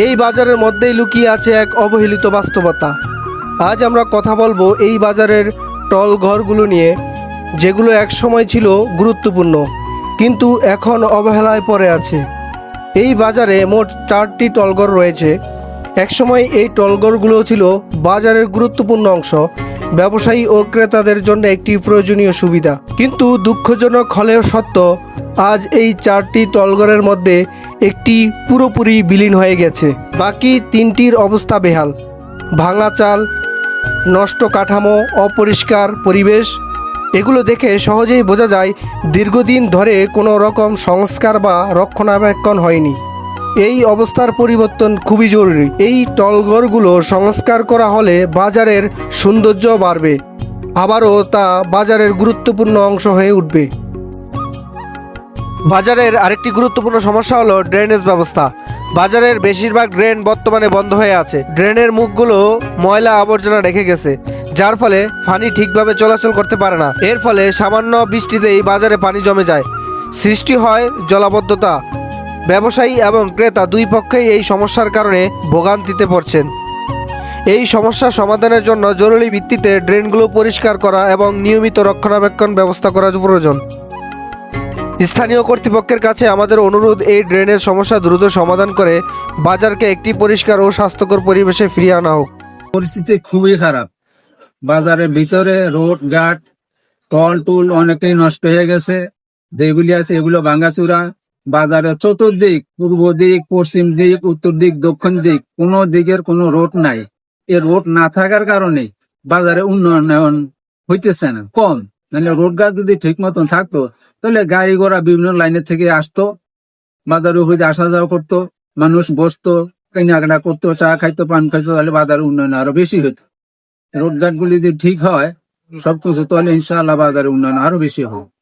এই বাজারের মধ্যেই লুকিয়ে আছে এক অবহেলিত বাস্তবতা। আজ আমরা কথা বলবো এই বাজারের টল ঘরগুলো নিয়ে, যেগুলো একসময় ছিল গুরুত্বপূর্ণ কিন্তু এখন অবহেলায় পড়ে আছে। এই বাজারে মোট 4টি টলঘর রয়েছে। একসময় এই টলঘরগুলো ছিল বাজারের গুরুত্বপূর্ণ অংশ, ব্যবসায়ী ও ক্রেতাদের জন্য একটি প্রয়োজনীয় সুবিধা। কিন্তু দুঃখজনক হলেও সত্য, আজ এই 4টি টলঘরের মধ্যে একটি পুরোপুরি বিলীন হয়ে গেছে। বাকি 3টির অবস্থা বেহাল, ভাঙা চাল, নষ্ট কাঠামো, অপরিষ্কার পরিবেশ। এগুলো দেখে সহজেই বোঝা যায় দীর্ঘদিন ধরে কোনো রকম সংস্কার বা রক্ষণাবেক্ষণ হয়নি। এই অবস্থার পরিবর্তন খুবই জরুরি। এই টলঘরগুলো সংস্কার করা হলে বাজারের সৌন্দর্য বাড়বে, আবারও তা বাজারের গুরুত্বপূর্ণ অংশ হয়ে উঠবে। বাজারের আরেকটি গুরুত্বপূর্ণ সমস্যা হলো ড্রেনেজ ব্যবস্থা। বাজারের বেশিরভাগ ড্রেন বর্তমানে বন্ধ হয়ে আছে। ড্রেনের মুখগুলো ময়লা আবর্জনা রেখে গেছে, যার ফলে পানি ঠিকভাবে চলাচল করতে পারে না। এর ফলে সামান্য বৃষ্টিতেই বাজারে পানি জমে যায়, সৃষ্টি হয় জলাবদ্ধতা। ব্যবসায়ী এবং ক্রেতা দুই পক্ষেই এই সমস্যার কারণে ভোগান্তিতে পড়ছেন। এই সমস্যা সমাধানের জন্য জরুরি ভিত্তিতে ড্রেনগুলো পরিষ্কার করা এবং নিয়মিত রক্ষণাবেক্ষণ ব্যবস্থা করা প্রয়োজন। স্থানীয় কর্তৃপক্ষের কাছে আমাদের অনুরোধ, এই ড্রেনেজ সমস্যা দ্রুত সমাধান করে বাজারকে একটি পরিষ্কার ও স্বাস্থ্যকর পরিবেশে ফিরিয়ে আনা হোক। পরিস্থিতি খুবই খারাপ। বাজারের ভিতরে রোড ঘাট টল টুল অনেকেই নষ্ট হয়ে গেছে, যেগুলি আছে এগুলো ভাঙাচুরা। বাজারের চতুর্দিক, পূর্ব দিক, পশ্চিম দিক, উত্তর দিক, দক্ষিণ দিক, কোনো দিকের কোনো রোড নাই। এর রোড না থাকার কারণে বাজারে উন্নয়ন হইতেছে না, কম। মানে রোড ঘাট যদি ঠিক মতন থাকতো তাহলে গাড়ি ঘোড়া বিভিন্ন লাইনের থেকে আসতো, বাজারের উপরে আসা যাওয়া করতো, মানুষ বসতো, কেনাকাটা করতো, চা খাইতো, পান খাইতো, তাহলে বাজারের উন্নয়ন আরো বেশি হতো। রোড ঘাট গুলি যদি ঠিক হয় সবকিছু, তাহলে ইনশাআল্লাহ বাজারের উন্নয়ন আরো বেশি হবে।